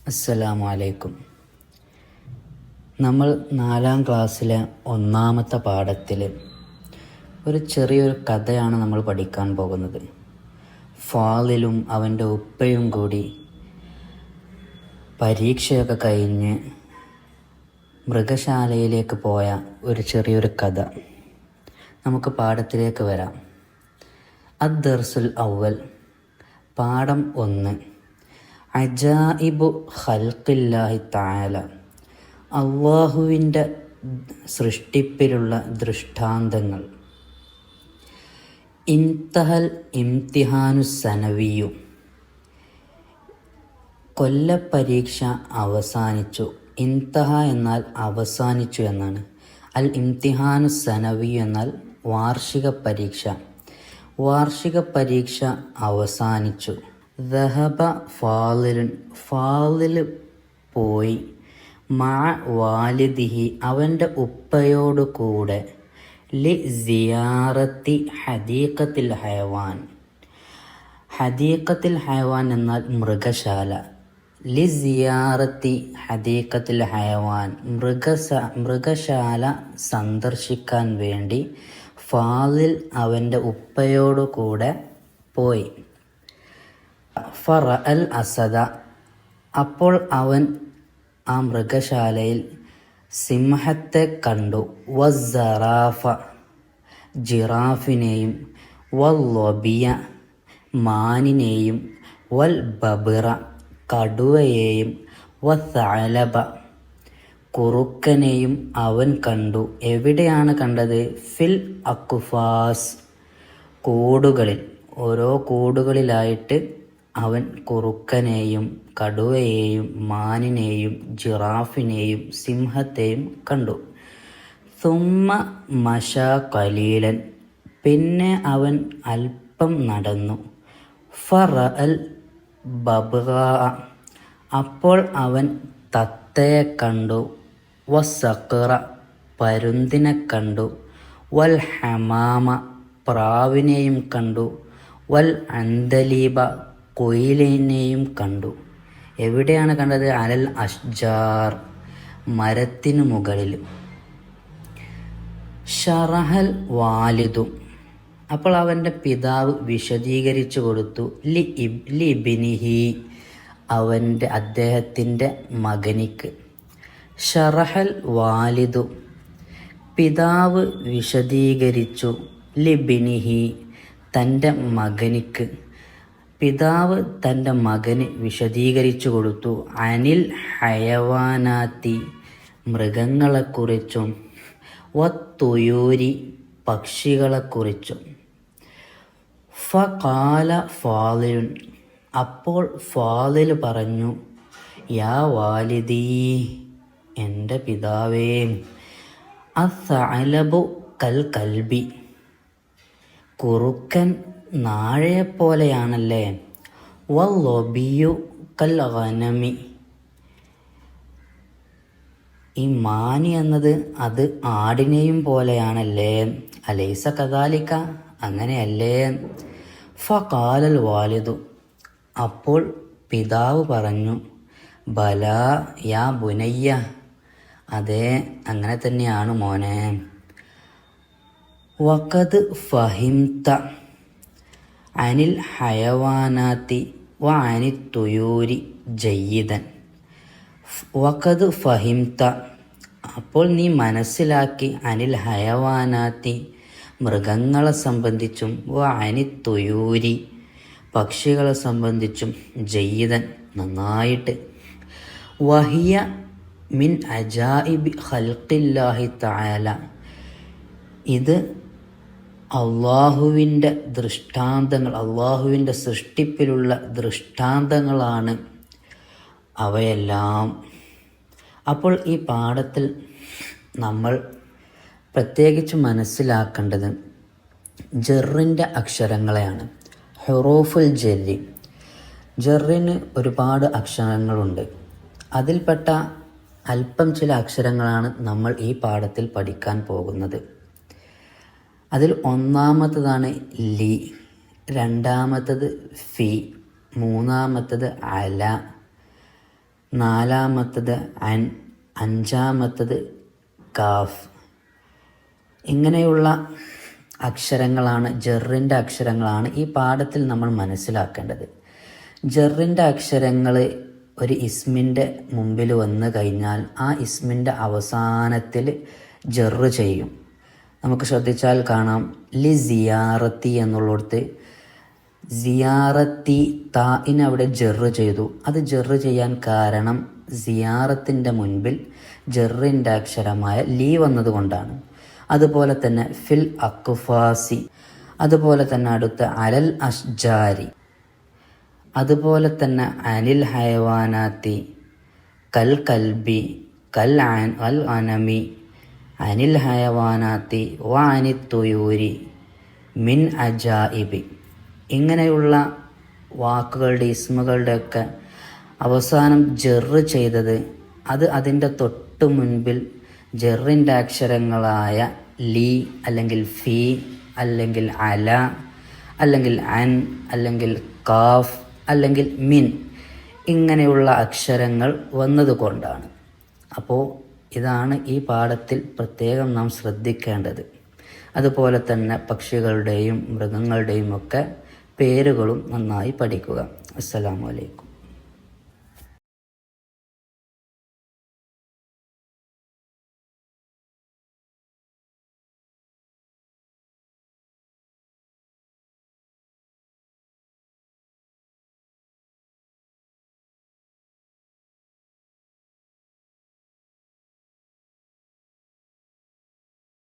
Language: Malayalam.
അസ്സലാമു അലൈക്കും. നമ്മൾ 4-ാം ക്ലാസ്സിലെ ഒന്നാമത്തെ പാഠത്തിൽ ഒരു ചെറിയൊരു കഥയാണ് നമ്മൾ പഠിക്കാൻ പോകുന്നത്. ഫാളിലും അവൻ്റെ ഉപ്പയും കൂടി പരീക്ഷയൊക്കെ കഴിഞ്ഞ് മൃഗശാലയിലേക്ക് പോയ ഒരു ചെറിയൊരു കഥ. നമുക്ക് പാഠത്തിലേക്ക് വരാം. അദ്ദർസുൽ അവൽ, പാഠം 1. അജായിബു ഖൽഖില്ലാഹി തആല, അള്ളാഹുവിൻ്റെ സൃഷ്ടിപ്പിലുള്ള ദൃഷ്ടാന്തങ്ങൾ. ഇൻതഹൽ ഇംതിഹാനു സനവിയു, കൊല്ലപ്പരീക്ഷ അവസാനിച്ചു. ഇൻതഹ എന്നാൽ അവസാനിച്ചു എന്നാണ്. അൽ ഇംതിഹാനു സനവിയു എന്നാൽ വാർഷിക പരീക്ഷ. വാർഷിക പരീക്ഷ അവസാനിച്ചു. ദഹബ ഫാളിലുൻ, ഫാളിൽ പോയി. മഅ വാലിദിഹി, അവൻ്റെ ഉപ്പയോട് കൂടെ. ലി സിയാറത്തി ഹദീഖത്തിൽ ഹയവാൻ, ഹദീഖത്തിൽ ഹയവാൻ എന്നാൽ മൃഗശാല. ലി സിയാറത്തി ഹദീഖത്തിൽ ഹയവാൻ, മൃഗശാല സന്ദർശിക്കാൻ വേണ്ടി ഫാളിൽ അവൻ്റെ ഉപ്പയോട് കൂടെ പോയി. ഫറഅൽ അസദ, അപ്പോൾ അവൻ ആ മൃഗശാലയിൽ സിംഹത്തെ കണ്ടു. വസ്സറാഫ, ജിറാഫിനെയും. വല്ലൊബിയ, മാനിനെയും. വൽ ബബിറ, കടുവയെയും. വസഅലബ, കുറുക്കനെയും അവൻ കണ്ടു. എവിടെയാണ് കണ്ടത്? ഫിൽ അക്ഫാസ്, കൂടുകളിൽ. ഓരോ കൂടുകളിലായിട്ട് അവൻ കുറുക്കനെയും കടുവയെയും മാനിനെയും ജിറാഫിനെയും സിംഹത്തെയും കണ്ടു. സുമ്മ മശ ഖലീലൻ, പിന്നെ അവൻ അല്പം നടന്നു. ഫറഅൽ ബബ്ഗാ, അപ്പോൾ അവൻ തത്തയെ കണ്ടു. വസ്സഖറ, പരുന്തിനെ കണ്ടു. വൽ ഹമാമ, പ്രാവിനെയും കണ്ടു. വൽ അന്തലീബ, കൊയിലിനെയും കണ്ടു. എവിടെയാണ് കണ്ടത്? അലൽ അഷ്ജാർ, മരത്തിനു മുകളിൽ. ഷറഹൽ വാലിദു, അപ്പോൾ അവൻ്റെ പിതാവ് വിശദീകരിച്ചു കൊടുത്തു. ലിബ്നിഹി, അദ്ദേഹത്തിൻ്റെ മകനിക്ക്. ഷറഹൽ വാലിദു, പിതാവ് വിശദീകരിച്ചു. ലിബ്നിഹി, തൻ്റെ മകനിക്ക്. പിതാവ് തൻ്റെ മകന് വിശദീകരിച്ചു കൊടുത്തു. അനിൽ ഹയവാനാത്തി, മൃഗങ്ങളെക്കുറിച്ചും. വത്തുയൂരി, പക്ഷികളെക്കുറിച്ചും. ഫഖാല ഫാളിലുൻ, അപ്പോൾ ഫാളിൽ പറഞ്ഞു. യാ വാലിദീ, എൻ്റെ പിതാവേ. അസ്സഅലബു കൽ കൽബി, കുറുക്കൻ നാഴയെപ്പോലെയാണല്ലേ. വല്ലൊബിയു കൽ ഗനമി, ഈ മാനി എന്നത് അത് ആടിനെയും പോലെയാണല്ലേ. അലൈസ കദാലിക, അങ്ങനെയല്ലേ. ഫഖാലൽ വാലിദു, അപ്പോൾ പിതാവ് പറഞ്ഞു. ബലാ യാ ബുനയ്യ, അതെ, അങ്ങനെ തന്നെയാണ് മോനെ. വഖദ് ഫഹിംത അനിൽ ഹയവാനാത്തി വ അനിത്തുയൂരി ജയ്യിദൻ. വഖദ് ഫഹിംത, അപ്പോൾ നീ മനസ്സിലാക്കി. അനിൽ ഹയവാനാത്തി, മൃഗങ്ങളെ സംബന്ധിച്ചും. വ അനിത്തുയൂരി, പക്ഷികളെ സംബന്ധിച്ചും. ജയ്യിദൻ, നന്നായിട്ട്. വഹിയ മിൻ അജായിബി ഖൽഖില്ലാഹി തആല, ഇത് അള്ളാഹുവിൻ്റെ ദൃഷ്ടാന്തങ്ങൾ, അള്ളാഹുവിൻ്റെ സൃഷ്ടിപ്പിലുള്ള ദൃഷ്ടാന്തങ്ങളാണ് അവയെല്ലാം. അപ്പോൾ ഈ പാഠത്തിൽ നമ്മൾ പ്രത്യേകിച്ച് മനസ്സിലാക്കേണ്ടത് ജറിൻ്റെ അക്ഷരങ്ങളെയാണ്. ഹുറൂഫുൽ ജറി, ജറിന് ഒരുപാട് അക്ഷരങ്ങളുണ്ട്. അതിൽപ്പെട്ട അല്പം ചില അക്ഷരങ്ങളാണ് നമ്മൾ ഈ പാഠത്തിൽ പഠിക്കാൻ പോകുന്നത്. അതിൽ ഒന്നാമത്തതാണ് ലി, രണ്ടാമത്തത് ഫി, മൂന്നാമത്തത് അല, നാലാമത്തത് അൻ, അഞ്ചാമത്തത് കാഫ്. ഇങ്ങനെയുള്ള അക്ഷരങ്ങളാണ്, ജറിൻ്റെ അക്ഷരങ്ങളാണ് ഈ പാഠത്തിൽ നമ്മൾ മനസ്സിലാക്കേണ്ടത്. ജറിൻ്റെ അക്ഷരങ്ങൾ ഒരു ഇസ്മിൻ്റെ മുമ്പിൽ വന്നു കഴിഞ്ഞാൽ ആ ഇസ്മിൻ്റെ അവസാനത്തിൽ ജറ് ചെയ്യും. നമുക്ക് ശ്രദ്ധിച്ചാൽ കാണാം, ലി സിയാറത്തി എന്നുള്ളിടത്ത് സിയാറത്തി താഇന് അവിടെ ജറ് ചെയ്തു. അത് ജറ് ചെയ്യാൻ കാരണം സിയാറത്തിൻ്റെ മുൻപിൽ ജറിൻ്റെ അക്ഷരമായ ലീ വന്നതുകൊണ്ടാണ്. അതുപോലെ തന്നെ ഫിൽ അക്ഫാസി, അതുപോലെ തന്നെ അടുത്ത അലൽ അഷ്ജാരി, അതുപോലെ തന്നെ അനിൽ ഹയവാനാത്തി, കൽ കൽബി, കൽ അനമി, അനിൽ ഹയവാനാത്തി വ അനിത്തുയൂരി മിൻ അജായിബി. ഇങ്ങനെയുള്ള വാക്കുകളുടെ ഇസ്മുകളുടെയൊക്കെ അവസാനം ജറ് ചെയ്തത് അത് അതിൻ്റെ തൊട്ട് മുൻപിൽ ജറിൻ്റെ അക്ഷരങ്ങളായ ലി അല്ലെങ്കിൽ ഫി അല്ലെങ്കിൽ അല അല്ലെങ്കിൽ അൻ അല്ലെങ്കിൽ കാഫ് അല്ലെങ്കിൽ മിൻ ഇങ്ങനെയുള്ള അക്ഷരങ്ങൾ വന്നതുകൊണ്ടാണ്. അപ്പോൾ ഇതാണ് ഈ പാഠത്തിൽ പ്രത്യേകം നാം ശ്രദ്ധിക്കേണ്ടത്. അതുപോലെ തന്നെ പക്ഷികളുടെയും മൃഗങ്ങളുടെയും ഒക്കെ പേരുകളും നന്നായി പഠിക്കുക. അസ്സലാമു അലൈക്കും.